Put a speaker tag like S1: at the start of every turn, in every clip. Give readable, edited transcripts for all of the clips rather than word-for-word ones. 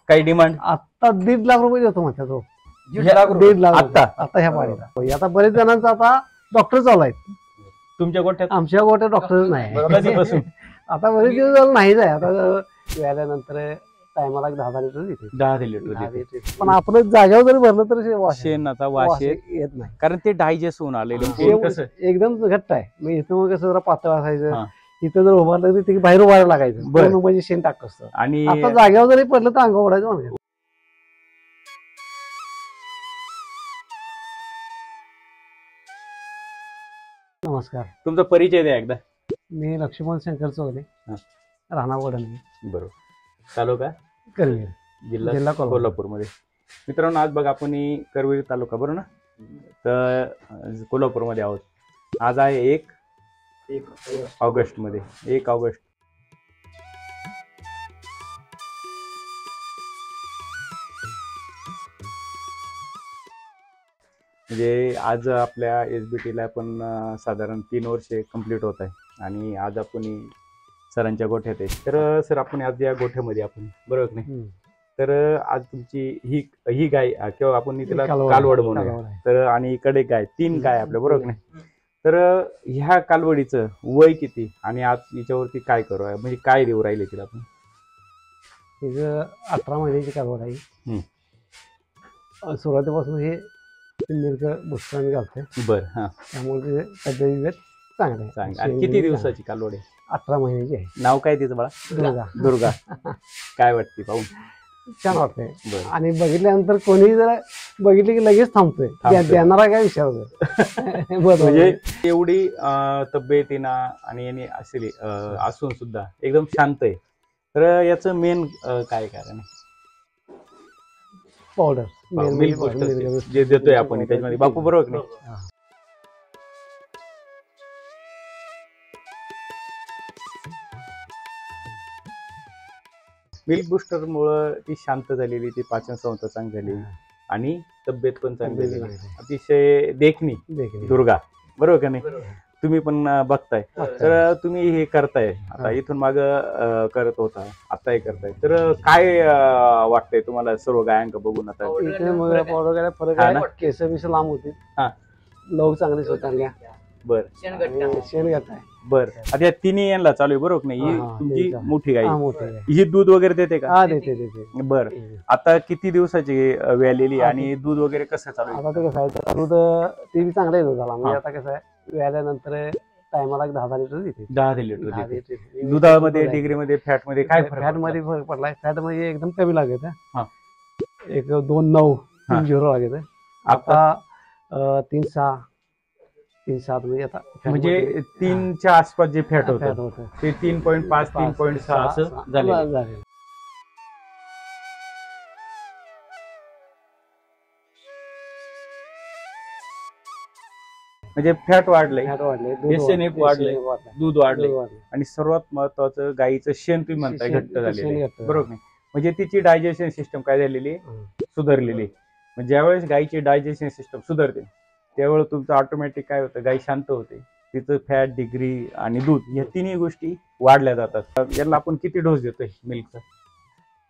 S1: काही डिमांड?
S2: आता 1.5 लाख रुपये देतो म्हणतात तो.
S1: 1.5 लाख
S2: आता ह्या पाळीला. आता बरेच जणांचा आता डॉक्टर चालू आहेत.
S1: तुमच्या गोठ्यात?
S2: आमच्या गोठ्यात डॉक्टर नाही.
S1: कधीपासून?
S2: आता बरेच दिवस झालं नाहीच आहे. आता व्याल्यानंतर टायमाला 10 लिटर देते.
S1: 10 लिटर.
S2: पण आपण जागेवर जरी भरलं तर
S1: शेणाचा वास
S2: येत नाही,
S1: कारण ते डायजेस्ट होऊन आलेलं
S2: एकदम घट्ट आहे. मग इथं मग कसं जरा पातळ असायचं, इथं जर उभारलं तर बाहेर उभारायला लागायचं. म्हणजे शेण टाकत असतं.
S1: आणि
S2: आता जागेवर जरी पडलं तर अंगावर उडायचं म्हणजे. नमस्कार,
S1: तुमचा परिचय द्या एकदा.
S2: मी लक्ष्मण शंकर चौधरी, राहणार वडणी.
S1: बरोबर. तालुका
S2: करवीर,
S1: जिल्हा कोल्हापूर मध्ये. मित्रांनो, आज बघा आपण करवीर तालुका बरोबर ना, तर कोल्हापूर मध्ये आहोत. आज आहे 1 ऑगस्ट मध्ये. 1 ऑगस्ट. म्हणजे आज आपल्या SBTला पण साधारण 3 वर्षे कंप्लीट होत आहे आणि आज आपण सरांच्या गोठ्यात आहे. तर सर, आपण आज या गोठ्यामध्ये आपण बरोबर नाही, तर आज तुमची ही गाय किंवा आपण तिला कालवड म्हणूया, तर आणि इकडे गाय, 3 गाय आपल्या बरोबर नाही. तर ह्या कालवडीचं वय किती आणि आज हिच्यावरती काय करू आहे, म्हणजे काय देऊ राहिले तिला आपण?
S2: तिचं 18 महिन्याची कालवड आहे. सुरुवातीपासून हे बुस्टर घालते.
S1: बरं. हा,
S2: त्यामुळे तब्येत चांगलं आहे.
S1: किती दिवसाची कालवड आहे?
S2: 18 महिन्याची आहे.
S1: नाव काय तिचं बाळा? दुर्गा. काय वाटते पाहून?
S2: छान वाटतंय. आणि बघितल्यानंतर कोणी जर बघितले की लगेच थांबतोय. देणारा काय विचारतोय.
S1: म्हणजे एवढी तब्येतीना आणि याने असली असून सुद्धा एकदम शांत आहे. तर याचं मेन काय कारण आहे?
S2: पावडर
S1: जे देतोय आपण त्याच्यामध्ये, बापू बरोबर नाही? मिल्क बुस्टर मुळे ती शांत झालेली, ती पाचन संस्था चांगली झाली आणि तब्येत पण चांगली झाली. अतिशय देखणी दुर्गा, बरोबर का नाही? तुम्ही पण बघताय, तर तुम्ही हे करताय आता, इथून माग करत होता, आता हे करताय, तर काय वाटतंय तुम्हाला सर्व गायांक बघून? आता
S2: पावडर फरक आहे. केस बिस लांब होते, लोक चांगले स्वतःला.
S1: बर.
S2: शेणगट आहे.
S1: बर. आता या 3 यांना चालू आहे बरोबर नाही? ही तुमची मोठी गाय, ही दूध वगैरे देते का?
S2: देते.
S1: बर. आता किती दिवसाची व्यालेली आणि दूध वगैरे कसं चालू आहे?
S2: आता ते कसं आहे, दूध ते बी चांगलं आहे दुधाला. म्हणजे आता कसं आहे, व्याल्यानंतर टायमाला 10 लिटर देते.
S1: 10 लिटर. दुधामध्ये, डिग्रीमध्ये, फॅट मध्ये काय?
S2: फॅट मध्ये फरक पडलाय. फॅट मध्ये एकदम कमी लागत, 2.9 3.0 लागत. आता 3.6 म्हणजे आता
S1: म्हणजे 3च्या आसपास जे फॅट होतं ते 3.5 3.6 असं झालं. म्हणजे फॅट वाढलंय, SNF वाढलंय, दूध वाढलंय आणि सर्वात महत्वाचं गाईचं शेण तुम्ही म्हणताय घट्ट झालेलं, बरोबर नाही? म्हणजे तिची डायजेशन सिस्टम काय झालेली, सुधारलेली. म्हणजे ज्यावेळेस गाईची डायजेशन सिस्टम सुधारते त्यावेळेस तुमचं ऑटोमॅटिक काय होतं, गाय शांत होते. तिचं फॅट, डिग्री आणि दूध या 3ही गोष्टी वाढल्या जातात. याला आपण किती डोस देतोय मिल्कचा?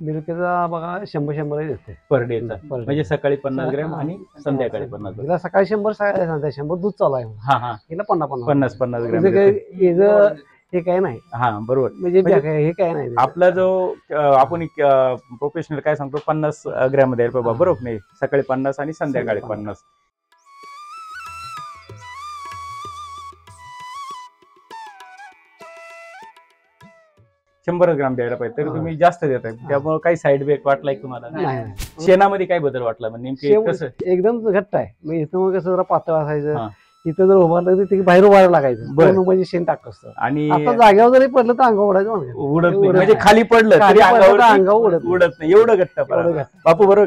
S2: मिल्कचा बघा 100 देते
S1: पर डेचा. म्हणजे सकाळी 50 ग्रॅम आणि संध्याकाळी 50 ग्रॅम.
S2: हिला सकाळी 100, 100 दूध चालू आहे. हिला 50 ग्रॅम. हे काय नाही.
S1: बरोबर.
S2: म्हणजे हे काय नाही.
S1: आपला जो आपण प्रोफेशनल काय सांगतो, 50 ग्रॅम द्यायला पाहिजे, बरोबर नाही? सकाळी 50 आणि संध्याकाळी 50. 100 ग्रॅम द्यायला पाहिजे, तरी तुम्ही जास्त देताय. त्यामुळे काही साईड इफेक्ट वाटलाय तुम्हाला? शेणामध्ये काय बदल वाटला नेमके? कसं
S2: एकदम घट्ट आहे. मग इथं कसं जरा पातळ असायचं, इथं जर उभारलं तर बाहेर उभारायला लागायचं. म्हणजे शेण टाकत असतं. आणि आता जागेवर जरी पडलं तर अंगावर उडायचं.
S1: उडत नाही, म्हणजे खाली पडलं तरी अंगावर उडत नाही, एवढं घट्ट. बापू बरोबर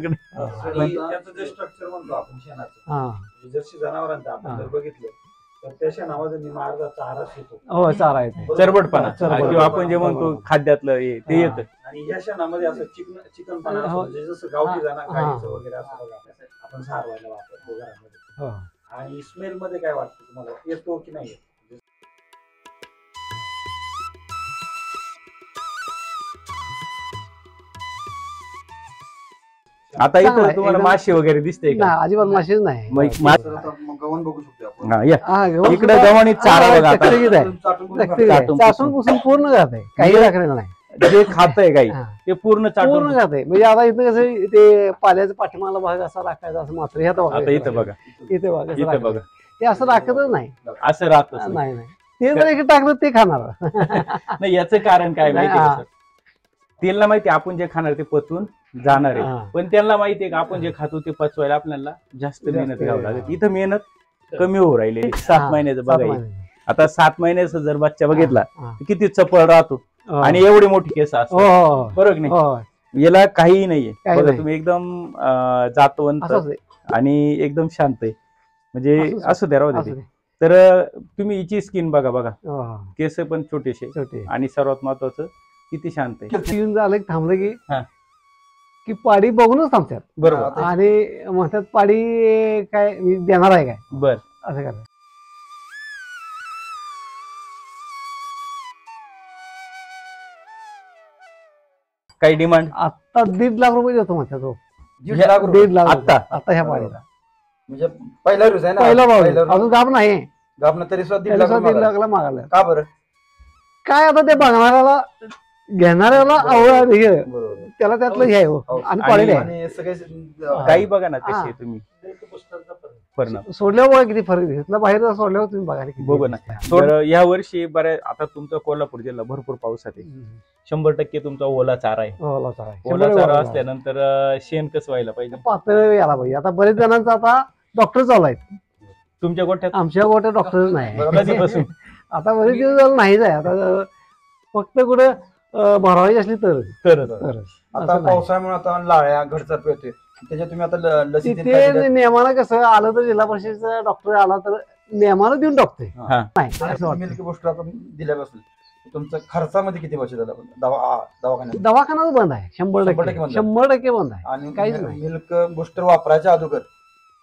S3: स्ट्रक्चर म्हणतो आपण शेणाचं, जशी जनावरांचं आपण जर बघितलं तर त्या शेणामध्ये निमार्गा चारा येतो.
S2: चारा येतो,
S1: चरबटपणा किंवा आपण जे म्हणतो खाद्यातलं ते येतं.
S3: आणि या शेणामध्ये असं चिकनपणा, म्हणजे जसं गावठी गाईचं वगैरे असं बघा आपण सारवायला वापरतो घरामध्ये. आणि स्मेल मध्ये काय वाटतं तुम्हाला, येतो की नाही?
S1: आता
S2: चांगला
S1: इथं
S2: आहे,
S1: तुम्हाला
S2: एकदम-
S1: माशी वगैरे दिसते का?
S2: नाही अजिबात माशीच नाही.
S3: गव्हाण बघू शकतो आपण.
S1: हा, या.
S2: हा, गहू
S1: इकडे
S2: सुद्धा-
S1: गव्हाणीत चारा
S2: हा,
S1: बघा आता.
S2: टकटकीत आहे.
S3: चाटून बघू
S2: टकटकीत आहे.
S1: चाटून
S2: चाटून पुसून पूर्ण खात आहे, काही राखलेलं नाही.
S1: जे खातंय गाई
S2: हा.
S1: ते पूर्ण चाटून
S2: पूर्ण खात आहे. म्हणजे आता इथं कसं ते पाल्याचा पाठीमागला भाग असा राखायचा असं मात्र ह्यात बघा.
S1: आता इथं बघा,
S2: इथे बघा कसं
S1: इथं
S2: राखायचं.
S1: बघा,
S2: ते असं राखतच नाही.
S1: असं राहतच नाही.
S2: नाही नाही ते जर एक टाकलं ते खाणार.
S1: नाही, याचं कारण काय माहिती
S2: हा.
S1: का सर? त्यांना माहिती आपण जे खाणार ते पचून जाणार आहे,
S2: हा.
S1: पण त्यांना माहिती आहे का आपण जे खातो ते पचवायला आपल्याला जास्त मेहनत घ्यावं लागेल. इथं मेहनत कमी होऊ राहिली. 7 महिन्याचं
S2: 7
S1: बघा,
S2: महिने.
S1: आता 7 महिन्याचा जर बच्चा बघितला
S2: हा.
S1: तर किती चपळ राहतो
S2: हो.
S1: आणि एवढी मोठी केस
S2: हो,
S1: असतात,
S2: हो,
S1: बरोबर की नाही?
S2: हो.
S1: याला काहीही नाहीये.
S2: काही
S1: बघा
S2: नाही.
S1: तुम्ही एकदम जातवंत
S2: असंच आहे,
S1: आणि एकदम शांत आहे. म्हणजे
S2: असंच आहे.
S1: असं द्या राहू दे
S2: असंच
S1: ते.
S2: आहे.
S1: तर तुम्ही हिची स्किन बघा बघा,
S2: हो,
S1: केस पण छोटेसे
S2: शेवटी
S1: आणि सर्वात महत्वाचं किती शांत आहे.
S2: येऊन झालं की थांबलं की
S1: हा.
S2: की पाडी बघूनच थांबतात.
S1: बरोबर,
S2: आणि म्हणतात पाडी काय मी देणार आहे काय
S1: बर.
S2: असं करतात.
S1: काही डिमांड
S2: आता 1.5 लाख रुपये देतो म्हणतात तो.
S3: 1.5 लाख रुपये.
S2: 1.5 लाख रुपये.
S1: आता?
S2: आता ह्या पाडीला
S3: म्हणजे पहिला रोज आहे ना.
S2: पहिला भाव
S3: पहिला
S2: अजून गाभ नाही.
S3: गाभणं तरी सुद्धा 1.5
S2: त्याला
S3: लाख
S2: सुद्धा 1.5
S3: रुपये मागायला.
S2: लाखला मागायला.
S3: का बरं?
S2: काय आता ते बघणाऱ्याला घेणाऱ्याला आवड हे
S3: बरोबर.
S2: त्याला त्यातलं हे आहे हो.
S3: हो.
S2: आणि पाडीला आहे.
S3: आणि सगळे
S1: काही बघा ना कशी
S2: हा.
S1: आहे तुम्ही परिणाम
S2: सोडल्यावर बघा किती फरक दिसला. बाहेर सोडल्यावर तुम्ही बघा किती
S1: बघू ना. तर या वर्षी बऱ्याच आता तुमचा कोल्हापूर जिल्हा भरपूर पाऊस आहे. 100% तुमचा ओला चारा आहे.
S2: ओला चारा आहे.
S1: ओला
S2: 100%
S1: चारा
S2: ओला.
S1: असल्यानंतर शेण कसं व्हायला पाहिजे?
S2: पातळ यायला पाहिजे. आता बरेच जणांचा आता डॉक्टर चालू आहेत.
S1: तुमच्या गोठ्यात
S2: आमच्या गोट्या डॉक्टर नाही.
S1: कधीपासून?
S2: आता बरेच दिवस झालं नाहीच आहे. आता फक्त कुठं भरावायची असली तर
S1: तरच.
S3: आता
S2: असं नाही.
S3: पावसाळ्यामुळे आता लाळ्या घडचाप येते. त्याच्यात तुम्ही आता लसी देत
S2: तिथे
S3: काय
S2: नियमानं कसं आलं तर जिल्हा परिषदेचा डॉक्टर आला तर नियमानं देऊन टाकतोय.
S1: हा.
S2: नाही असं वाटतं.
S3: मिल्क गोष्ट आता दिल्यापासून तुमचं खर्चामध्ये किती बचत झाला दवाखान्यात?
S2: दवाखानाच बंद आहे. 100%
S3: 100% बंद.
S2: 100% बंद आहे.
S3: आणि
S2: काहीच नाही.
S3: मिल्क बुस्टर वापरायच्या अगोदर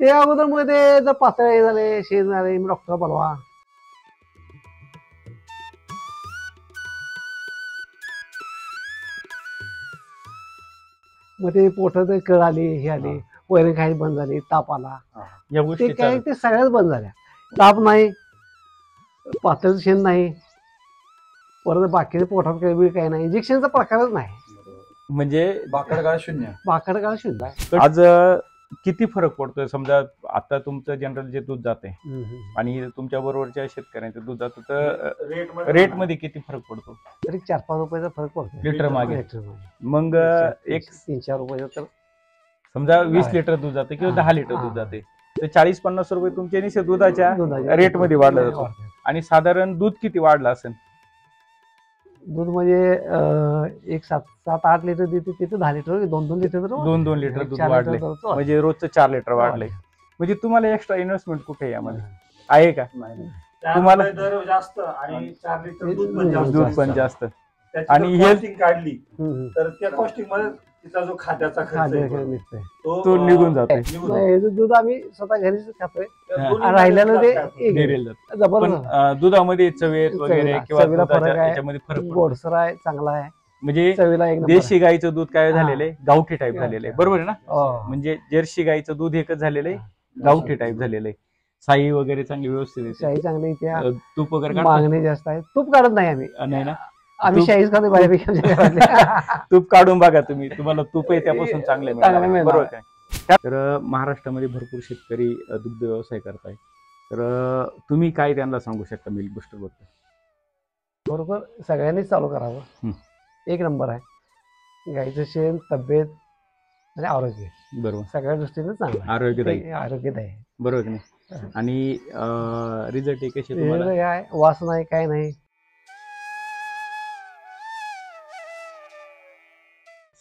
S2: ते अगोदर मग ते जर पातळ झाले शेण झाले डॉक्टर बोलवा. मग ते पोटात कळ आली हे आली वैरण खायची बंद झाली ताप आला
S1: या
S2: ते
S1: गोष्टी
S2: काय ते सगळ्याच बंद झाल्या. ताप नाही पातळ शेण नाही परत बाकीचे पोटात काही नाही इंजेक्शनचा प्रकारच नाही.
S1: म्हणजे
S3: बाकड काळ शून्य.
S2: बाकड काळ शुद्ध आहे.
S1: आज किती फरक पडतोय? समजा आता तुमचं जनरल जे दूध जाते आणि तुमच्या बरोबरच्या शेतकऱ्यांचं दूध जातं तर रेट मध्ये किती फरक पडतो?
S2: तरी 4-5 रुपयाचा फरक पडतो
S1: लिटर मागे.
S2: लिटर मागे.
S1: मग एक
S2: 3-4 रुपयाचा तर
S1: समजा 20 लिटर दूध जाते किंवा 10 लिटर दूध जाते तर 40-50 रुपये तुमच्या निश्चित दुधाच्या रेट मध्ये वाढलं जातो. आणि साधारण दूध किती वाढलं असेल?
S2: दूध म्हणजे एक 7-8 लिटर देते तिथे 10 लिटर 2-2 लिटर
S1: 2-2 लिटर दूध वाढले म्हणजे रोजचं 4 लिटर वाढले. म्हणजे तुम्हाला एक्स्ट्रा इन्व्हेस्टमेंट कुठे यामध्ये आहे का? तुम्हाला
S3: दर जास्त आणि 4 लिटर दूध पण जास्त.
S1: दूध पण जास्त
S3: आणि
S1: हे-
S3: हे काढली तर त्या कॉस्टिंग मध्ये तिचा जो खात्याचा खर्च आहे,
S2: निघतंय.
S1: तो निघून जातोय.
S2: दूध आम्ही स्वतः घरीच खातोय.
S3: त्या दोन्ही
S2: राहिलेलं ते
S3: खात्यात
S2: एक
S1: डेअरीला जातं. पण
S2: जबरदस्त
S1: दुधामध्ये चवेत वगैरे
S2: चवीला
S1: किंवा
S2: फरक
S1: दुधाच्या
S2: आहे.
S1: याच्यामध्ये फरक पडतो.
S2: गोडसर आहे चांगला आहे
S1: म्हणजे
S2: चवीला एक नंबर
S1: देशी गाईचं दूध काय झालेलं आहे गावठी टाईप झालेलं आहे, बरोबर आहे ना?
S2: आहे.
S1: म्हणजे जर्सी गाईचं दूध एकच झालेलं आहे गावठी टाईप झालेलं आहे. साई वगैरे चांगली व्यवस्थित येते.
S2: शाही चांगली त्या
S1: तूप वगैरे काढता?
S2: मागणी जास्त आहे. तूप काढत नाही आम्ही
S1: नाही ना?
S2: आम्ही
S1: तूप-
S2: शाहीच खातो बऱ्यापैकी आमच्या घरातले.
S1: तूप काढून बघा तुम्ही, तुम्हाला तूप आहे त्यापासून चांगले
S2: चांगलं
S1: मिळणार,
S2: मिळणार.
S1: बरोबर काय? तर महाराष्ट्रामध्ये भरपूर शेतकरी दुग्ध व्यवसाय करताय, तर तुम्ही काय त्यांना सांगू शकता मिल्क बुस्टर बद्दल?
S2: बरोबर सगळ्यांनीच चालू करावं. एक नंबर आहे गाईचं शेण तब्येत आणि आरोग्य
S1: बरोबर,
S2: सगळ्या दृष्टीने चांगलं आहे.
S1: आरोग्यदायी,
S2: आरोग्यदायी आहे.
S1: बरोबर की नाही? आणि रिझल्ट कसे तुम्हाला?
S2: ते काय वास नाही काय नाही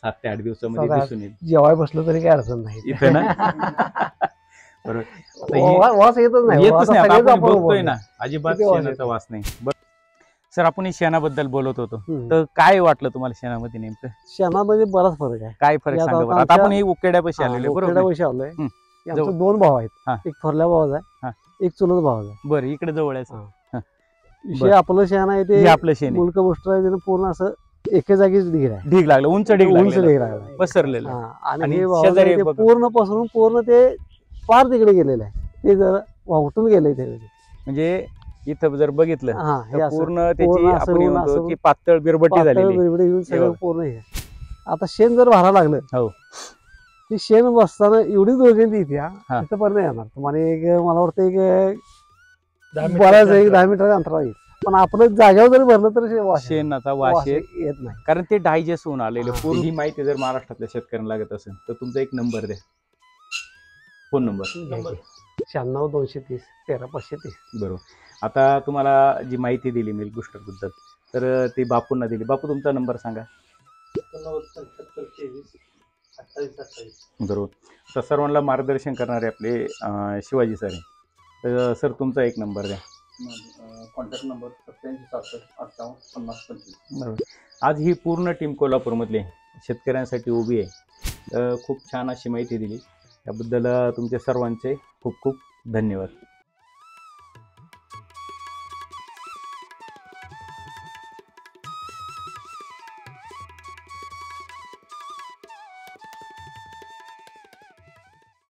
S1: 7 ते 8 दिवसामध्ये
S2: 7 ते 8
S1: दिसून येईल
S2: जेवाय बसलो तरी काय अडचण नाही.
S1: इथं ना? बरोबर. आता हे-
S2: वास येतच नाही.
S1: येतच
S2: वास
S1: नाही, आता
S2: सगळेच
S1: आपण बघतोय
S2: बोलतो.
S1: ना अजिबात
S2: किती वास
S1: शेणाचा
S2: येतो?
S1: वास नाही. सर आपण शेणाबद्दल बोलत होतो,
S2: हम्म.
S1: तर काय वाटलं तुम्हाला शेणामध्ये नेमकं?
S2: शेणामध्ये बराच फरक आहे.
S1: काय फरक
S2: आता
S1: सांगा बरं? आता
S2: आमच्या-
S1: आपण हे उकेड्यापाशी आलेलो आहे, बरोबर?
S2: पैसे आलोय
S1: हम्म.
S2: आमचे 2 भाव आहेत.
S1: हा.
S2: एक थोरल्या भावाचा
S1: हा.
S2: आहे एक चुलत भावाचा आहे.
S1: बरं, इकडे जवळ आहे.
S2: हा.
S1: हा.
S2: विषय आपलं शेण आहे ते
S1: हे आपलं शेण आहे.
S2: मुलक बुस्टर आहे त्यानं पूर्ण असं एके जागीच ढीग आहे,
S1: ढीग लागला, उंच ढीग
S2: उंच
S1: लागला,
S2: ढीग लागला
S1: पसरलेलं.
S2: आणि
S1: आणि
S2: हे वाहून
S1: शेजारी
S2: ते
S1: बघा.
S2: पूर्ण पसरून पूर्ण ते पार तिकडे गेलेलं आहे, ते जर वाहून गेलंय ते.
S1: म्हणजे इथं जर बघितलं
S2: हे
S1: तर
S2: असं
S1: पूर्ण
S2: पूर्ण
S1: त्याची
S2: असं
S1: आपण
S2: होऊन
S1: म्हणतो
S2: असं
S1: की पातळ बिरबट्टी
S2: पातळ
S1: झालेली.
S2: बिरबिडी येऊन सगळं
S1: एवढं.
S2: पूर्ण हे. आता शेण जर भरा लागलं
S1: हो.
S2: ती शेण बसताना एवढी दुर्गंधी येते
S1: हा.
S2: तिथं पण नाही येणार तुम्हाला. एक मला वाटतं एक
S3: 10
S2: बराच एक 10 मीटर अंतरावर येईल, पण आपलं जागेवर जरी भरलं तर
S1: शेणाचा वास
S2: येत नाही,
S1: कारण ते डायजेस्ट होऊन आलेले.
S2: हा.
S1: पूर्ण ही माहिती जर महाराष्ट्रातल्या शेतकऱ्यांना लागत असेल तर तुमचा एक नंबर द्या, फोन नंबर.
S2: 96 230 13 530.
S1: बरोबर. आता तुम्हाला जी माहिती दिली मिल्क बुस्टर बद्दल तर ती बापूंना दिली. बापू तुमचा नंबर सांगा.
S3: 28
S1: बरोबर. तर सर्वांना मार्गदर्शन करणारे आपले शिवाजी सर आहे. तर सर तुमचा एक नंबर द्या.
S3: Contact number 87 58 50 25.
S1: बरोबर. आज ही पूर्ण टीम कोल्हापूरमधली शेतकऱ्यांसाठी उभी आहे. खूप छान अशी माहिती दिली, त्याबद्दल तुमच्या सर्वांचे खूप खूप धन्यवाद.